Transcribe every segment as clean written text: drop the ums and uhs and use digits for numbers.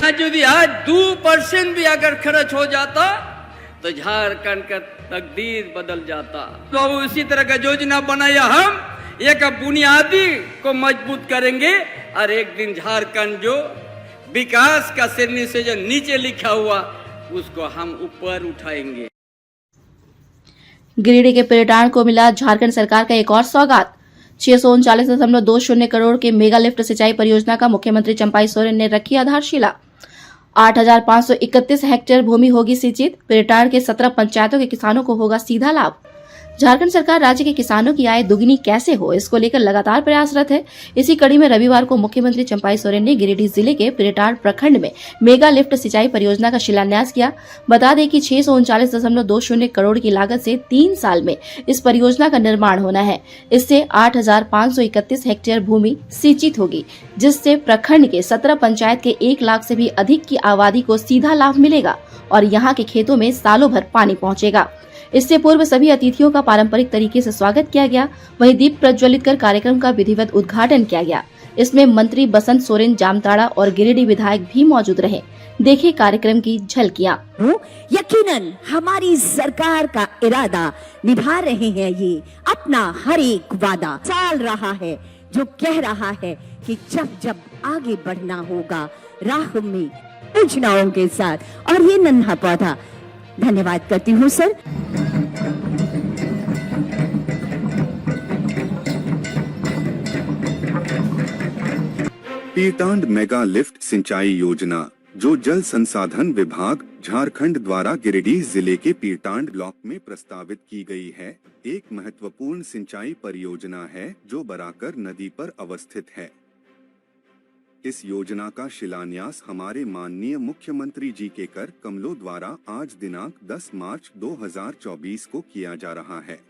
यदि आज 2% भी अगर खर्च हो जाता तो झारखंड का तकदीर बदल जाता। तो उसी तरह का योजना बनाया हम, एक बुनियादी को मजबूत करेंगे और एक दिन झारखंड जो विकास का श्रेणी से जो नीचे लिखा हुआ उसको हम ऊपर उठाएंगे। गिरिडीह के पेटाण को मिला झारखंड सरकार का एक और सौगात। 639.20 करोड़ के मेगा लिफ्ट सिंचाई परियोजना का मुख्यमंत्री चंपाई सोरेन ने रखी आधारशिला। 8,531 हेक्टेयर भूमि होगी सिंचित। पेटाण के 17 पंचायतों के किसानों को होगा सीधा लाभ। झारखंड सरकार राज्य के किसानों की आय दुगनी कैसे हो, इसको लेकर लगातार प्रयासरत है। इसी कड़ी में रविवार को मुख्यमंत्री चंपाई सोरेन ने गिरिडीह जिले के पेटाण प्रखंड में मेगा लिफ्ट सिंचाई परियोजना का शिलान्यास किया। बता दें कि 639.20 करोड़ की लागत से 3 साल में इस परियोजना का निर्माण होना है। इससे 8,531 हेक्टेयर भूमि सिंचित होगी, जिससे प्रखंड के 17 पंचायत के 1 लाख से भी अधिक की आबादी को सीधा लाभ मिलेगा और यहाँ के खेतों में सालों भर पानी पहुँचेगा। इससे पूर्व सभी अतिथियों का पारंपरिक तरीके से स्वागत किया गया। वहीं दीप प्रज्वलित कर कार्यक्रम का विधिवत उद्घाटन किया गया। इसमें मंत्री बसंत सोरेन जामताड़ा और गिरिडीह विधायक भी मौजूद रहे। देखिए कार्यक्रम की झलकियां। यकीनन हमारी सरकार का इरादा निभा रहे हैं, ये अपना हर एक वादा साल रहा है, जो कह रहा है कि जब जब आगे बढ़ना होगा राह में योजनाओं के साथ। और ये नन्हा पौधा, धन्यवाद करती हूँ सर। पीरटांड मेगा लिफ्ट सिंचाई योजना, जो जल संसाधन विभाग झारखंड द्वारा गिरिडीह जिले के पीरटांड ब्लॉक में प्रस्तावित की गई है, एक महत्वपूर्ण सिंचाई परियोजना है जो बराकर नदी पर अवस्थित है। इस योजना का शिलान्यास हमारे माननीय मुख्यमंत्री जी के कर कमलों द्वारा आज दिनांक 10 मार्च 2024 को किया जा रहा है।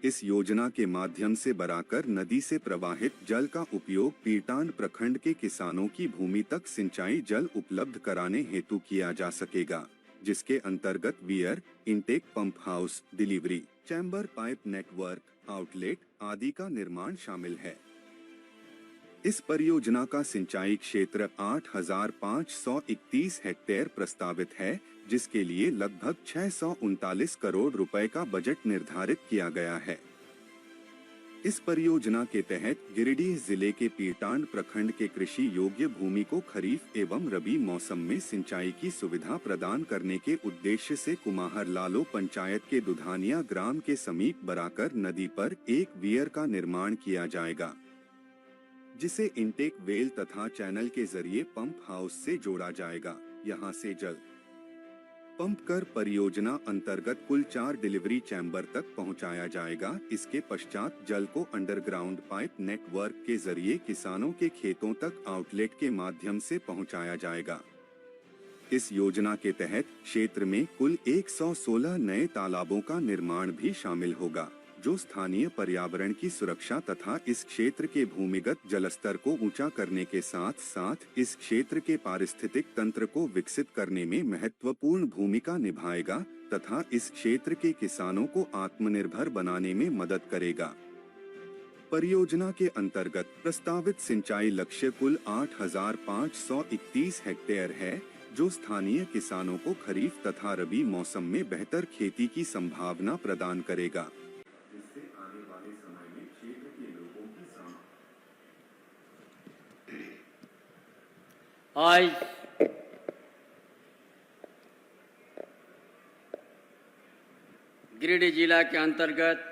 इस योजना के माध्यम से बराकर नदी से प्रवाहित जल का उपयोग पीरटांड प्रखंड के किसानों की भूमि तक सिंचाई जल उपलब्ध कराने हेतु किया जा सकेगा, जिसके अंतर्गत wear, intake pump house, delivery, chamber pipe network, outlet आदि का निर्माण शामिल है। इस परियोजना का सिंचाई क्षेत्र 8,531 हेक्टेयर प्रस्तावित है, जिसके लिए लगभग 639 करोड़ रुपए का बजट निर्धारित किया गया है। इस परियोजना के तहत गिरिडीह जिले के पीरटांड प्रखंड के कृषि योग्य भूमि को खरीफ एवं रबी मौसम में सिंचाई की सुविधा प्रदान करने के उद्देश्य से कुमाहर लालो पंचायत के दुधानिया ग्राम के समीप बराकर नदी पर एक वियर का निर्माण किया जाएगा, जिसे इनटेक वेल तथा चैनल के जरिए पंप हाउस से जोड़ा जाएगा। यहां से जल पंप कर परियोजना अंतर्गत कुल 4 डिलीवरी चैम्बर तक पहुंचाया जाएगा। इसके पश्चात जल को अंडरग्राउंड पाइप नेटवर्क के जरिए किसानों के खेतों तक आउटलेट के माध्यम से पहुंचाया जाएगा। इस योजना के तहत क्षेत्र में कुल 116 नए तालाबों का निर्माण भी शामिल होगा, जो स्थानीय पर्यावरण की सुरक्षा तथा इस क्षेत्र के भूमिगत जलस्तर को ऊंचा करने के साथ साथ इस क्षेत्र के पारिस्थितिक तंत्र को विकसित करने में महत्वपूर्ण भूमिका निभाएगा तथा इस क्षेत्र के किसानों को आत्मनिर्भर बनाने में मदद करेगा। परियोजना के अंतर्गत प्रस्तावित सिंचाई लक्ष्य कुल 8,531 हेक्टेयर है, जो स्थानीय किसानों को खरीफ तथा रबी मौसम में बेहतर खेती की संभावना प्रदान करेगा। आज गिरिडीह जिला के अंतर्गत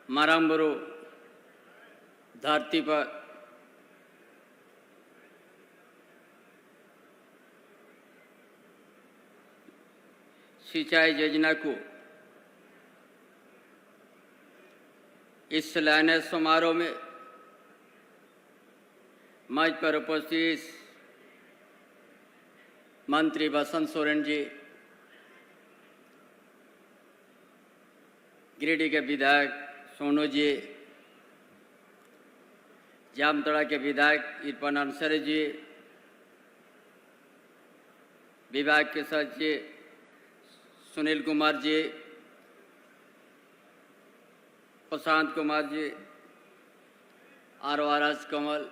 माराम्बरो धरती पर सिंचाई योजना को इस शिलान्यास समारोह में मंच पर उपस्थित मंत्री बसंत सोरेन जी, गिरिडीह के विधायक सोनू जी, जामताड़ा के विधायक इरफान अंसारी जी, विभाग के सचिव सुनील कुमार जी, प्रशांत कुमार जी, आरवाराज कमल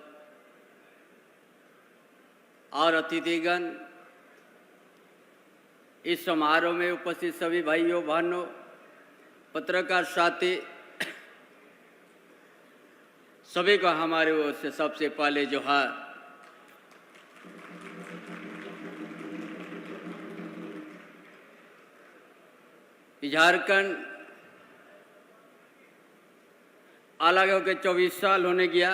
और अतिथिगण, इस समारोह में उपस्थित सभी भाइयों बहनों, पत्रकार साथी, सभी को हमारे ओर से सबसे पहले जोहार। झारखंड अलग होकर 24 साल होने गया,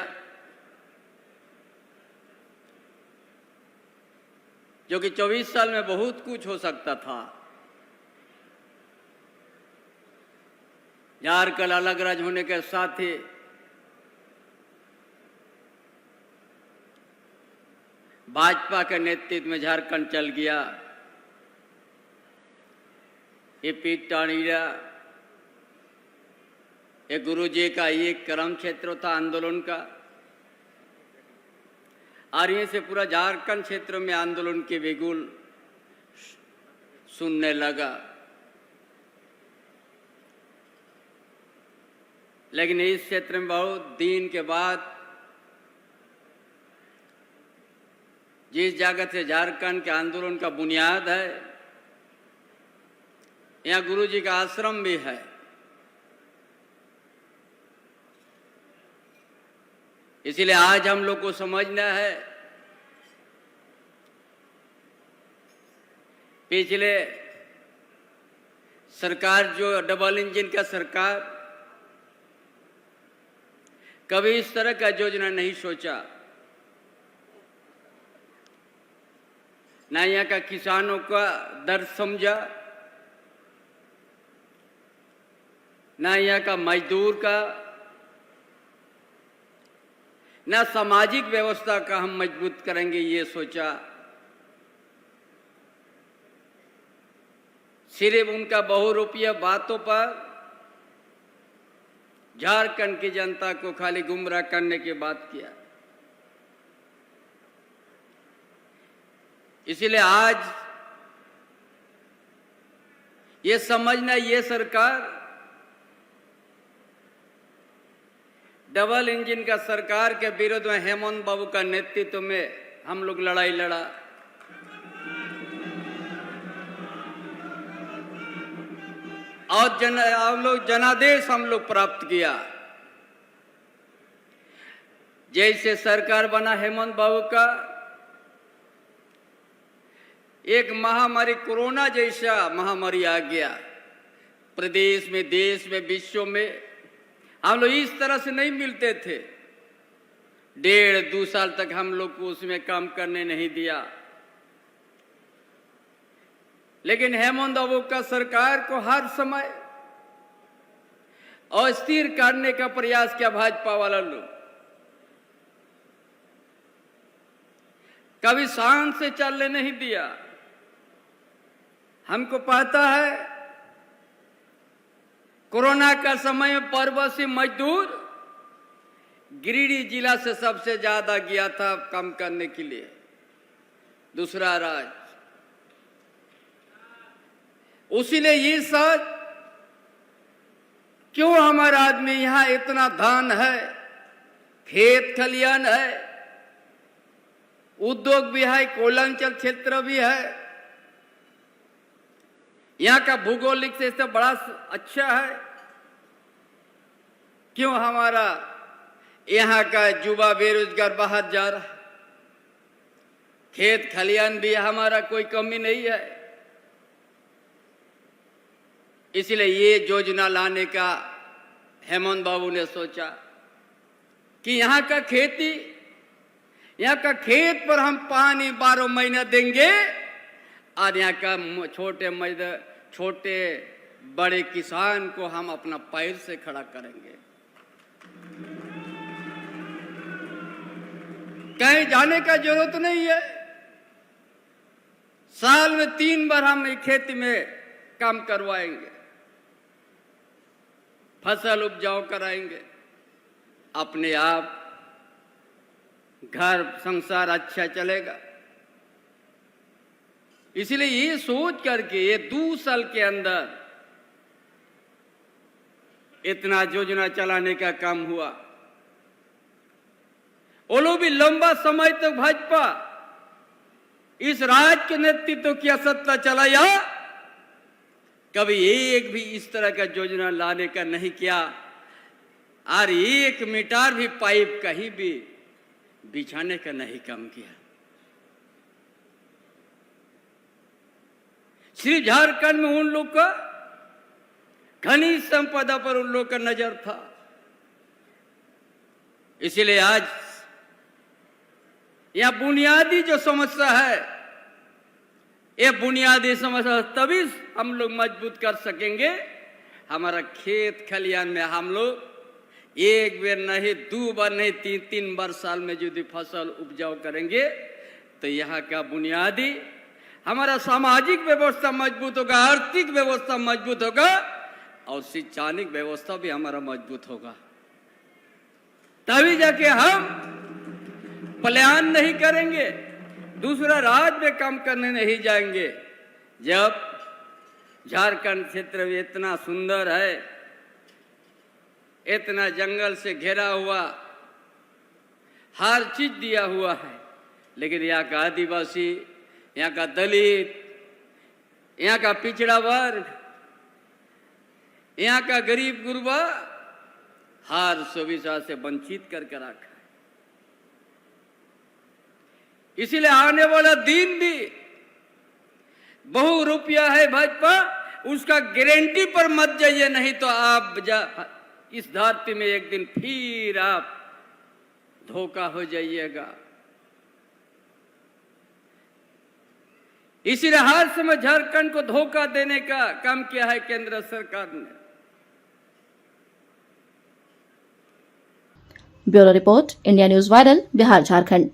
जो कि 24 साल में बहुत कुछ हो सकता था। झारखंड अलग राज्य होने के साथ ही भाजपा के नेतृत्व में झारखंड चल गया। ये पीटानीरा ये गुरुजी का ये कर्म क्षेत्र था आंदोलन का, और यहीं से पूरा झारखंड क्षेत्र में आंदोलन के बिगुल सुनने लगा। लेकिन इस क्षेत्र में बहुत दिन के बाद जिस जगह से झारखंड के आंदोलन का बुनियाद है, यहाँ गुरुजी का आश्रम भी है। इसीलिए आज हम लोग को समझना है, पिछले सरकार जो डबल इंजन का सरकार कभी इस तरह का योजना नहीं सोचा। ना यहाँ का किसानों का दर्द समझा, ना यहाँ का मजदूर का, ना सामाजिक व्यवस्था का हम मजबूत करेंगे ये सोचा। सिर्फ उनका बहुरूपीय बातों पर झारखंड की जनता को खाली गुमराह करने की बात किया। इसलिए आज ये समझना, ये सरकार डबल इंजन का सरकार के विरोध में हेमंत बाबू का नेतृत्व में हम लोग लड़ाई लड़ा। और हम लोग जनादेश हम लोग प्राप्त किया। जैसे सरकार बना हेमंत बाबू का, एक महामारी कोरोना जैसा महामारी आ गया प्रदेश में, देश में, विश्व में। हम लोग इस तरह से नहीं मिलते थे। 1.5-2 साल तक हम लोग को उसमें काम करने नहीं दिया। लेकिन हेमंत बाबू का सरकार को हर समय अस्थिर करने का प्रयास किया भाजपा वाला लोग। कभी शांत से चलने नहीं दिया। हमको पता है कोरोना का समय में प्रवासी मजदूर गिरिडीह जिला से सबसे ज्यादा गया था काम करने के लिए, दूसरा राज्य। उसीलिए ये सच, क्यों हमारा आदमी यहां इतना धान है, खेत खलियान है, उद्योग भी है, कोयलांचल क्षेत्र भी है, यहाँ का भूगोलिक से इससे बड़ा अच्छा है। क्यों हमारा यहाँ का युवा बेरोजगार बाहर जा रहा है? खेत खलियान भी हमारा कोई कमी नहीं है। इसलिए ये योजना लाने का हेमंत बाबू ने सोचा कि यहाँ का खेती, यहाँ का खेत पर हम पानी 12 महीना देंगे और यहाँ का छोटे बड़े किसान को हम अपना पैर से खड़ा करेंगे। कहीं जाने का जरूरत नहीं है। साल में 3 बार हम खेती में काम करवाएंगे, फसल उपजाऊ कराएंगे, अपने आप घर संसार अच्छा चलेगा। इसलिए ये सोच करके ये 2 साल के अंदर इतना योजना चलाने का काम हुआ। वो लोग भी लंबा समय तक भाजपा इस राज्य के नेतृत्व की सत्ता चलाया, कभी एक भी इस तरह का योजना लाने का नहीं किया, और 1 मीटर भी पाइप कहीं भी बिछाने का नहीं काम किया। सिर्फ झारखंड में उन लोग का खनिज संपदा पर उन लोग का नजर था। इसीलिए आज यह बुनियादी जो समस्या है, ये बुनियादी समस्या तभी हम लोग मजबूत कर सकेंगे। हमारा खेत खलियान में हम लोग एक बार नहीं, 2 बार नहीं, 3 बार साल में यदि फसल उपजाऊ करेंगे तो यहाँ का बुनियादी हमारा सामाजिक व्यवस्था मजबूत होगा, आर्थिक व्यवस्था मजबूत होगा, और शैक्षणिक व्यवस्था भी हमारा मजबूत होगा। तभी जाके हम पलायन नहीं करेंगे, दूसरा राज्य में काम करने नहीं जाएंगे। जब झारखंड क्षेत्र में इतना सुंदर है, इतना जंगल से घिरा हुआ, हर चीज दिया हुआ है, लेकिन यहाँ का आदिवासी, यहाँ का दलित, यहाँ का पिछड़ा वर्ग, यहाँ का गरीब गुरबा हर सुविधा से वंचित करके रखा है। इसीलिए आने वाला दिन भी बहु रुपया है भाजपा, उसका गारंटी पर मत जाइए, नहीं तो आप इस धरती में एक दिन फिर आप धोखा हो जाइएगा। इसीलिए हर समय झारखंड को धोखा देने का काम किया है केंद्र सरकार ने। Bureau report, India news viral, Bihar Jharkhand.